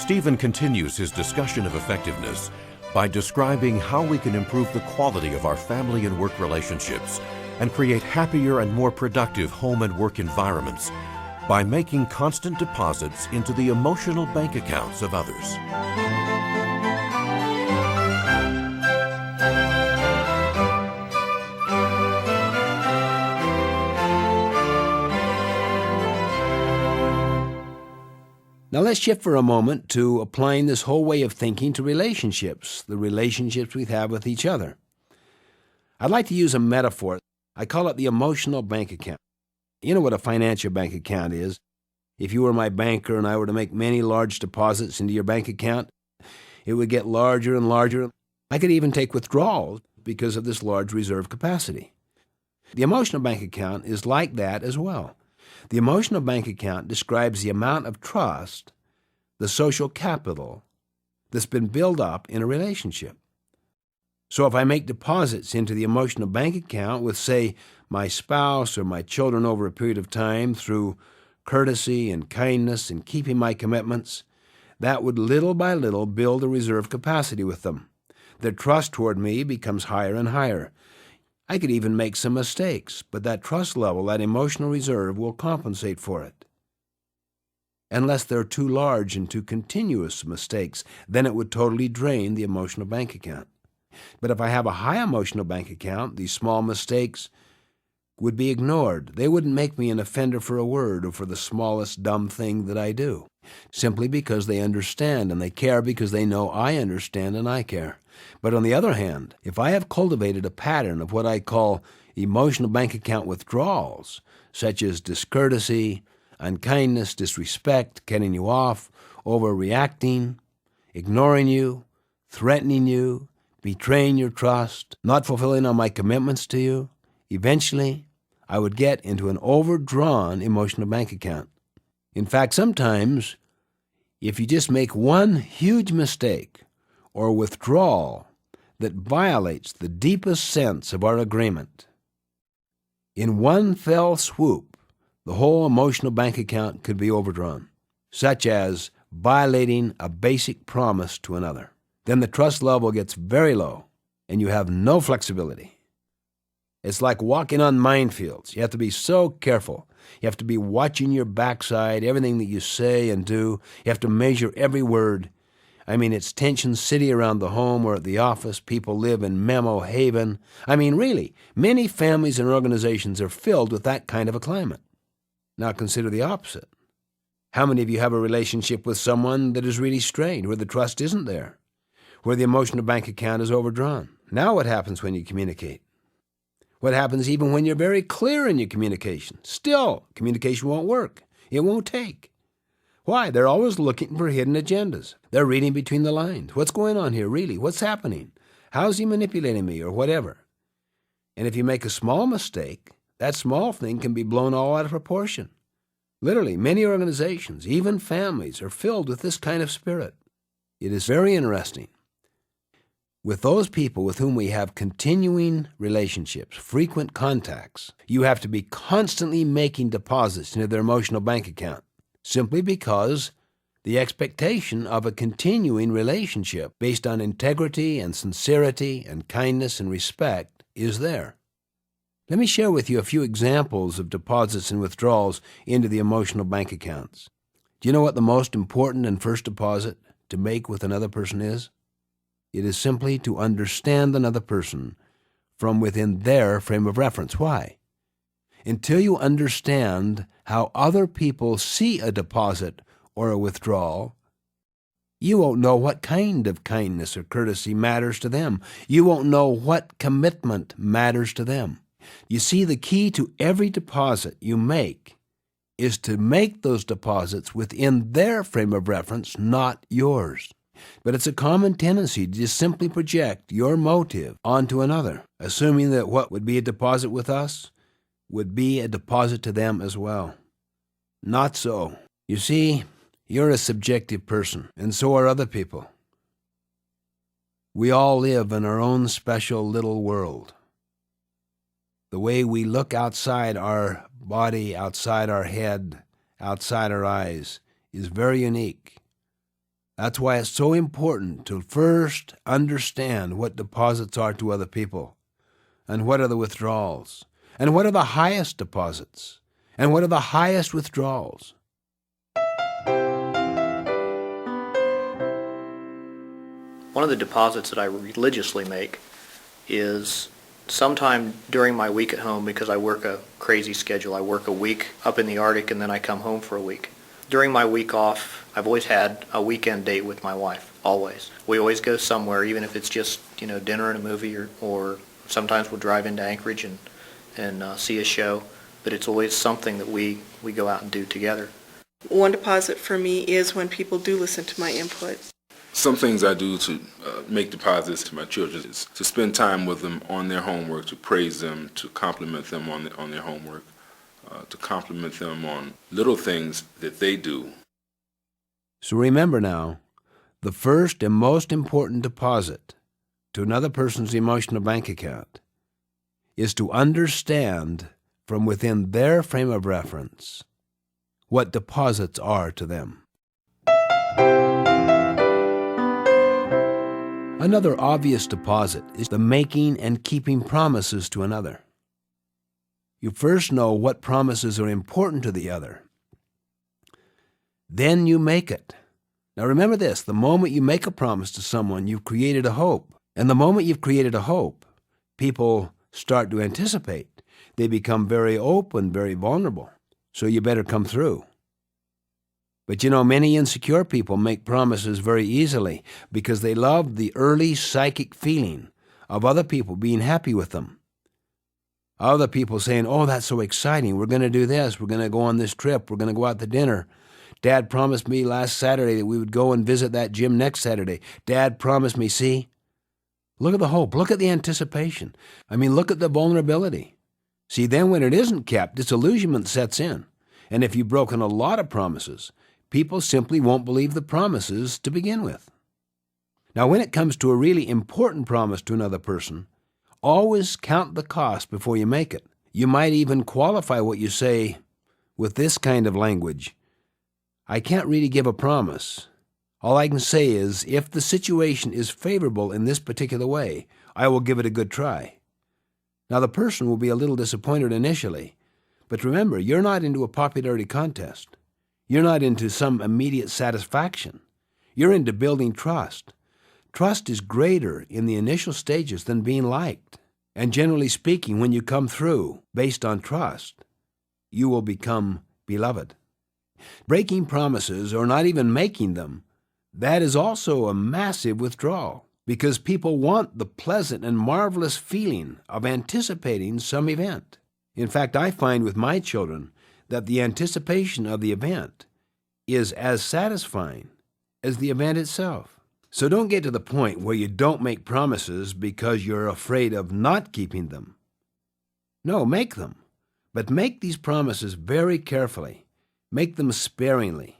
Stephen continues his discussion of effectiveness by describing how we can improve the quality of our family and work relationships and create happier and more productive home and work environments by making constant deposits into the emotional bank accounts of others. Now let's shift for a moment to applying this whole way of thinking to relationships, the relationships we have with each other. I'd like to use a metaphor. I call it the emotional bank account. You know what a financial bank account is. If you were my banker and I were to make many large deposits into your bank account, it would get larger and larger. I could even take withdrawals because of this large reserve capacity. The emotional bank account is like that as well. The emotional bank account describes the amount of trust, the social capital, that's been built up in a relationship. So if I make deposits into the emotional bank account with, say, my spouse or my children over a period of time through courtesy and kindness and keeping my commitments, that would little by little build a reserve capacity with them. Their trust toward me becomes higher and higher. I could even make some mistakes, but that trust level, that emotional reserve, will compensate for it. Unless they're too large and too continuous mistakes, then it would totally drain the emotional bank account. But if I have a high emotional bank account, these small mistakes would be ignored. They wouldn't make me an offender for a word or for the smallest dumb thing that I do, simply because they understand and they care because they know I understand and I care. But on the other hand, if I have cultivated a pattern of what I call emotional bank account withdrawals, such as discourtesy, unkindness, disrespect, cutting you off, overreacting, ignoring you, threatening you, betraying your trust, not fulfilling on my commitments to you, eventually I would get into an overdrawn emotional bank account. In fact, sometimes, if you just make one huge mistake or withdrawal that violates the deepest sense of our agreement, in one fell swoop, the whole emotional bank account could be overdrawn, such as violating a basic promise to another. Then the trust level gets very low, and you have no flexibility. It's like walking on minefields. You have to be so careful. You have to be watching your backside, everything that you say and do. You have to measure every word. I mean, it's tension city around the home or at the office. People live in memo haven. I mean, really, many families and organizations are filled with that kind of a climate. Now consider the opposite. How many of you have a relationship with someone that is really strained, where the trust isn't there, where the emotional bank account is overdrawn? Now what happens when you communicate? What happens even when you're very clear in your communication? Still, communication won't work. It won't take. Why? They're always looking for hidden agendas. They're reading between the lines. What's going on here, really? What's happening? How's he manipulating me, or whatever? And if you make a small mistake, that small thing can be blown all out of proportion. Literally, many organizations, even families, are filled with this kind of spirit. It is very interesting. With those people with whom we have continuing relationships, frequent contacts, you have to be constantly making deposits into their emotional bank account, simply because the expectation of a continuing relationship based on integrity and sincerity and kindness and respect is there. Let me share with you a few examples of deposits and withdrawals into the emotional bank accounts. Do you know what the most important and first deposit to make with another person is? It is simply to understand another person from within their frame of reference. Why? Until you understand how other people see a deposit or a withdrawal, you won't know what kind of kindness or courtesy matters to them. You won't know what commitment matters to them. You see, the key to every deposit you make is to make those deposits within their frame of reference, not yours. But it's a common tendency to just simply project your motive onto another, assuming that what would be a deposit with us would be a deposit to them as well. Not so. You see, you're a subjective person, and so are other people. We all live in our own special little world. The way we look outside our body, outside our head, outside our eyes, is very unique. That's why it's so important to first understand what deposits are to other people, and what are the withdrawals, and what are the highest deposits, and what are the highest withdrawals. One of the deposits that I religiously make is sometime during my week at home, because I work a crazy schedule. I work a week up in the Arctic and then I come home for a week. During my week off, I've always had a weekend date with my wife, always. We always go somewhere, even if it's just, dinner and a movie, or sometimes we'll drive into Anchorage and see a show. But it's always something that we go out and do together. One deposit for me is when people do listen to my input. Some things I do to make deposits to my children is to spend time with them on their homework, to praise them, to compliment them on their homework, to compliment them on little things that they do. So remember now, the first and most important deposit to another person's emotional bank account is to understand from within their frame of reference what deposits are to them. Another obvious deposit is the making and keeping promises to another. You first know what promises are important to the other. Then you make it. Now remember this, the moment you make a promise to someone, you've created a hope. And the moment you've created a hope, people start to anticipate. They become very open, very vulnerable. So you better come through. But many insecure people make promises very easily because they love the early psychic feeling of other people being happy with them. Other people saying, oh, that's so exciting. We're going to do this. We're going to go on this trip. We're going to go out to dinner. Dad promised me last Saturday that we would go and visit that gym next Saturday. Dad promised me, see? Look at the hope. Look at the anticipation. Look at the vulnerability. See, then when it isn't kept, disillusionment sets in. And if you've broken a lot of promises, people simply won't believe the promises to begin with. Now, when it comes to a really important promise to another person, always count the cost before you make it. You might even qualify what you say with this kind of language. I can't really give a promise. All I can say is, if the situation is favorable in this particular way, I will give it a good try. Now, the person will be a little disappointed initially, but remember, you're not into a popularity contest. You're not into some immediate satisfaction. You're into building trust. Trust is greater in the initial stages than being liked. And generally speaking, when you come through based on trust, you will become beloved. Breaking promises or not even making them, that is also a massive withdrawal because people want the pleasant and marvelous feeling of anticipating some event. In fact, I find with my children that the anticipation of the event is as satisfying as the event itself. So don't get to the point where you don't make promises because you're afraid of not keeping them. No, make them. But make these promises very carefully. Make them sparingly,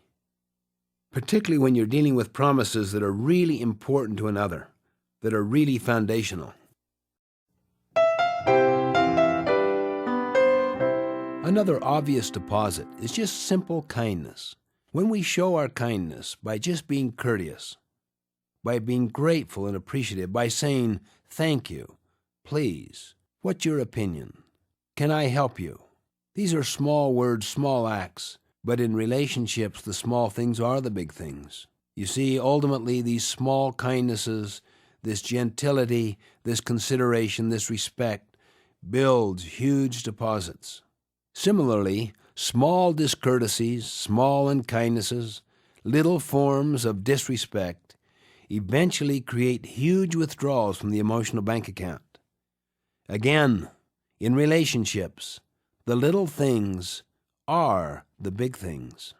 particularly when you're dealing with promises that are really important to another, that are really foundational. Another obvious deposit is just simple kindness. When we show our kindness by just being courteous, by being grateful and appreciative, by saying, thank you, please, what's your opinion? Can I help you? These are small words, small acts, but in relationships, the small things are the big things. You see, ultimately, these small kindnesses, this gentility, this consideration, this respect, builds huge deposits. Similarly, small discourtesies, small unkindnesses, little forms of disrespect eventually create huge withdrawals from the emotional bank account. Again, in relationships, the little things are the big things.